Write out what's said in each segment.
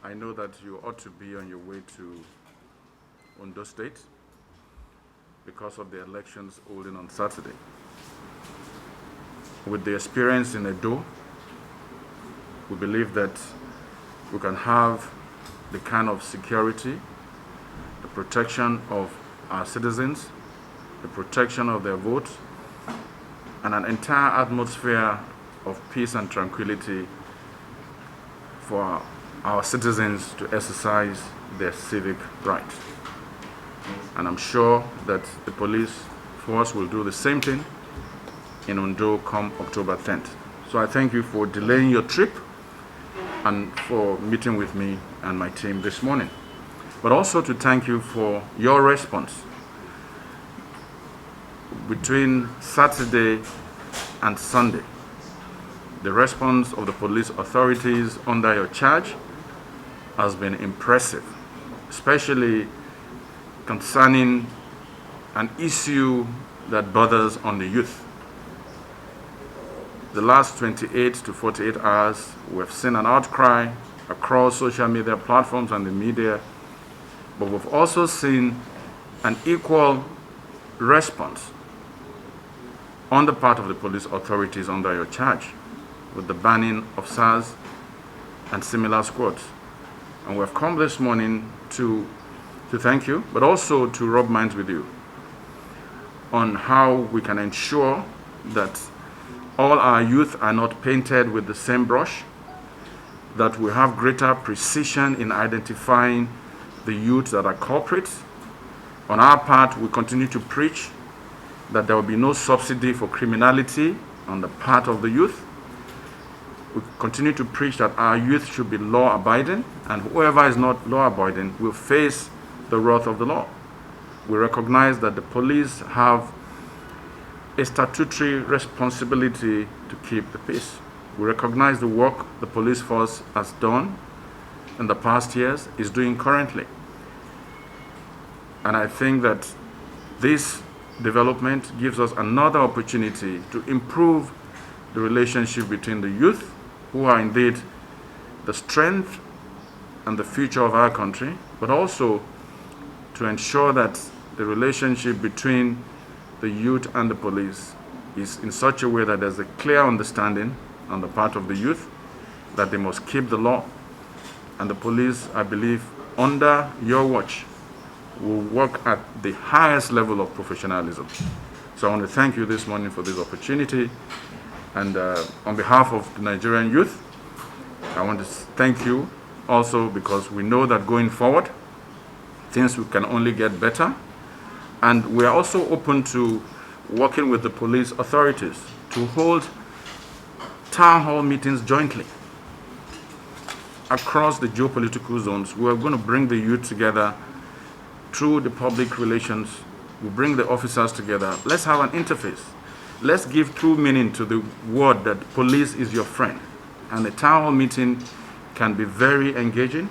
I know that you ought to be on your way to Ondo State because of the elections holding on Saturday. With the experience in Edo, we believe that we can have the kind of security, the protection of our citizens, the protection of their vote, and an entire atmosphere of peace and tranquility for our citizens to exercise their civic rights. And I'm sure that the police force will do the same thing in Ondo come October 10th. So I thank you for delaying your trip and for meeting with me and my team this morning. But also to thank you for your response. Between Saturday and Sunday, the response of the police authorities under your charge has been impressive, especially concerning an issue that bothers on the youth. The last 28 to 48 hours, we've seen an outcry across social media platforms and the media, but we've also seen an equal response on the part of the police authorities under your charge with the banning of FSARS and similar squads. And we've come this morning to thank you, but also to rub minds with you on how we can ensure that all our youth are not painted with the same brush, that we have greater precision in identifying the youth that are culprits. On our part, we continue to preach that there will be no subsidy for criminality on the part of the youth. We continue to preach that our youth should be law-abiding, and whoever is not law-abiding will face the wrath of the law. We recognize that the police have a statutory responsibility to keep the peace. We recognize the work the police force has done in the past years, is doing currently. And I think that this development gives us another opportunity to improve the relationship between the youth, who are indeed the strength and the future of our country, but also to ensure that the relationship between the youth and the police is in such a way that there's a clear understanding on the part of the youth that they must keep the law. And the police, I believe, under your watch, will work at the highest level of professionalism. So I want to thank you this morning for this opportunity. And on behalf of the Nigerian youth, I want to thank you also because we know that going forward, things can only get better. And we are also open to working with the police authorities to hold town hall meetings jointly across the geopolitical zones. We are going to bring the youth together through the public relations. We bring the officers together. Let's have an interface. Let's give true meaning to the word that police is your friend. And the town hall meeting can be very engaging,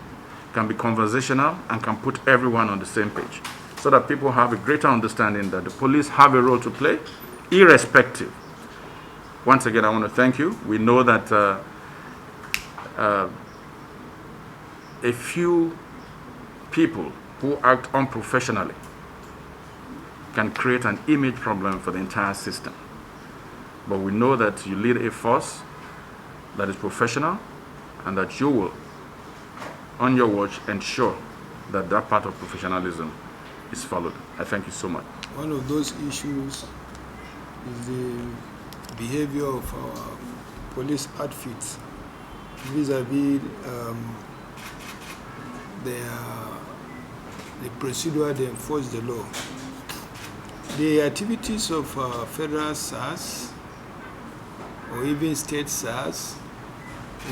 can be conversational, and can put everyone on the same page so that people have a greater understanding that the police have a role to play, irrespective. Once again, I want to thank you. We know that a few people who act unprofessionally can create an image problem for the entire system. But we know that you lead a force that is professional and that you will, on your watch, ensure that that part of professionalism is followed. I thank you so much. One of those issues is the behavior of our police outfits vis-a-vis the procedure they enforce the law. The activities of federal SARS or even state SARS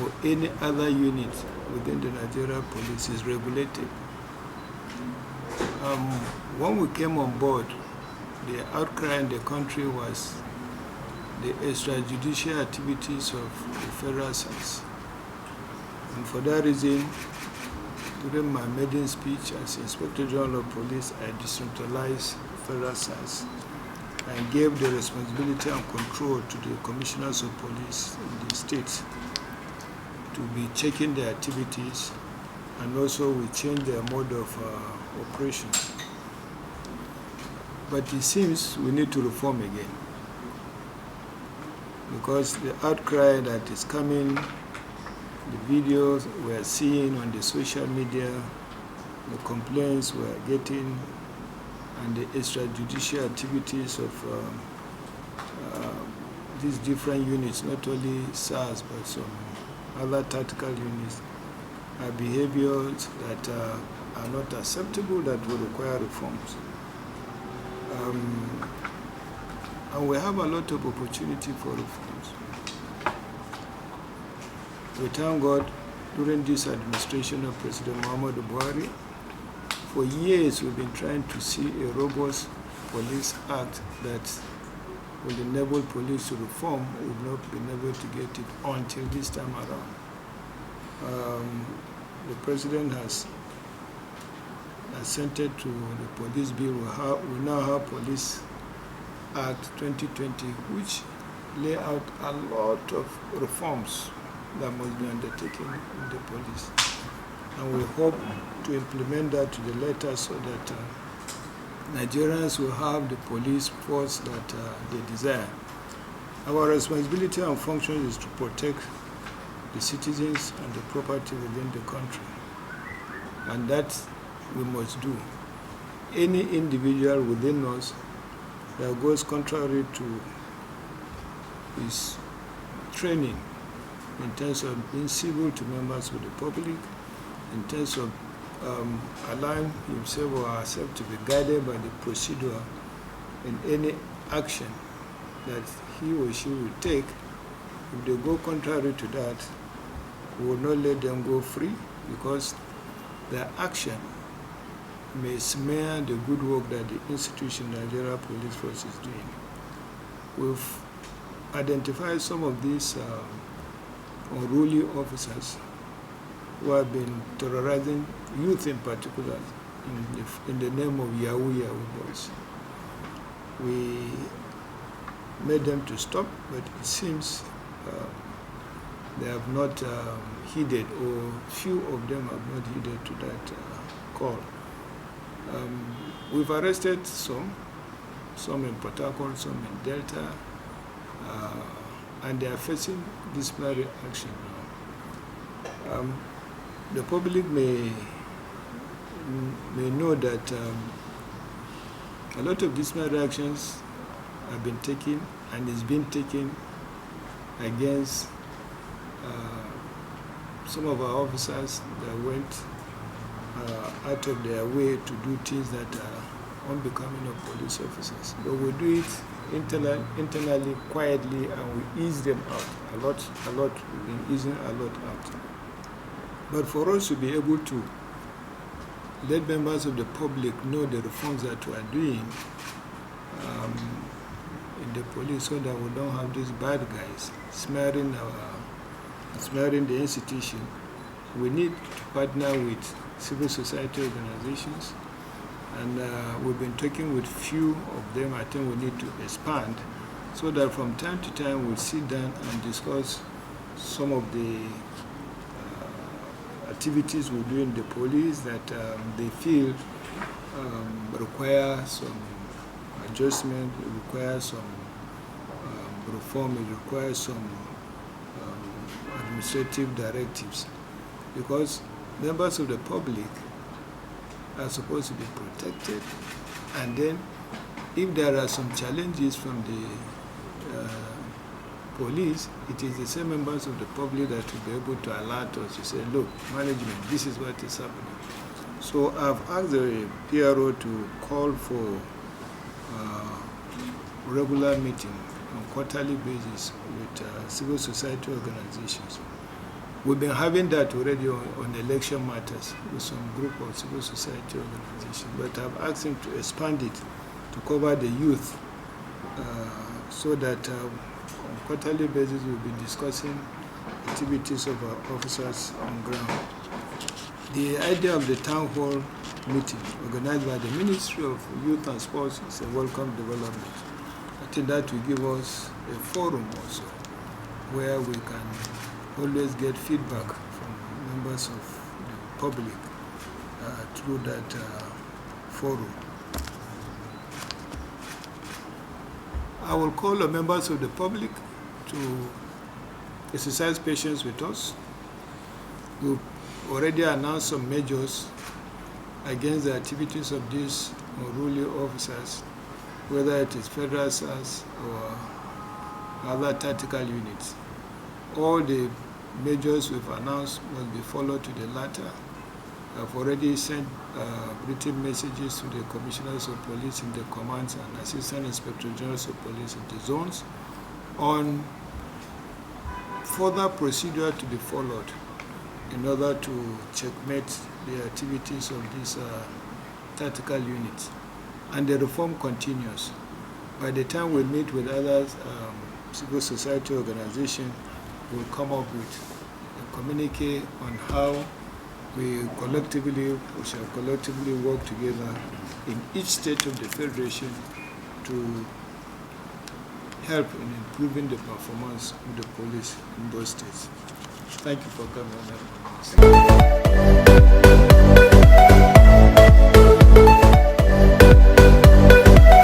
or any other unit within the Nigeria police is regulated. When we came on board, the outcry in the country was the extrajudicial activities of the federal SARS. And for that reason, during my maiden speech as Inspector General of Police, I decentralized federal SARS and gave the responsibility and control to the commissioners of police in the states to be checking their activities and also we change their mode of operation. But it seems we need to reform again, because the outcry that is coming, the videos we are seeing on the social media, the complaints we are getting, and the extrajudicial activities of these different units, not only SARS but some other tactical units, are behaviors that are not acceptable, that will require reforms. And we have a lot of opportunity for reforms. We thank God, during this administration of President Muhammadu Buhari, for years we've been trying to see a robust police act that will enable police to reform. We've not been able to get it until this time around. The President has assented to the police bill. We now have Police Act 2020, which lay out a lot of reforms that must be undertaken in the police. And we hope to implement that to the letter so that Nigerians will have the police force that they desire. Our responsibility and function is to protect the citizens and the property within the country. And that we must do. Any individual within us that goes contrary to his training in terms of being civil to members of the public, in terms of allowing himself or herself to be guided by the procedure in any action that he or she will take, if they go contrary to that, we will not let them go free, because their action may smear the good work that the institution, Nigeria Police Force, is doing. We've identified some of these unruly officers who have been terrorizing youth in particular in the name of Yahoo boys. We made them to stop, but it seems they have not heeded, or few of them have not heeded to that call. We've arrested some in Port Harcourt, some in Delta, and they are facing disciplinary action now. The public may know that a lot of disciplinary actions have been taken and is being taken against some of our officers that went out of their way to do things that are unbecoming of police officers. But we do it internally, quietly, and we ease them out a lot. We've been easing a lot out. But for us to be able to let members of the public know the reforms that we are doing in the police, so that we don't have these bad guys smearing the institution, we need to partner with civil society organizations, and we've been talking with few of them. I think we need to expand, so that from time to time we'll sit down and discuss some of the activities we do in the police that they feel require some adjustment, it requires some reform, it requires some administrative directives, because members of the public are supposed to be protected, and then if there are some challenges from the police, it is the same members of the public that will be able to alert us to say, look, management, this is what is happening. So I've asked the PRO to call for regular meeting on quarterly basis with civil society organizations. We've been having that already on election matters with some group of civil society organizations, but I've asked him to expand it to cover the youth, so that on quarterly basis we'll be discussing activities of our officers on ground. The idea of the town hall meeting organized by the Ministry of Youth and Sports is a welcome development. I think that will give us a forum also where we can always get feedback from members of the public through that forum. I will call on members of the public to exercise patience with us. We've already announced some measures against the activities of these unruly officers, whether it is federal SARS or other tactical units. All the measures we've announced will be followed to the latter. I've already sent written messages to the commissioners of police in the commands and assistant inspector generals of police in the zones on further procedure to be followed in order to checkmate the activities of these tactical units. And the reform continues. By the time we meet with other civil society organizations, we'll come up with a communique on how we shall collectively work together in each state of the Federation to help in improving the performance of the police in those states. Thank you for coming.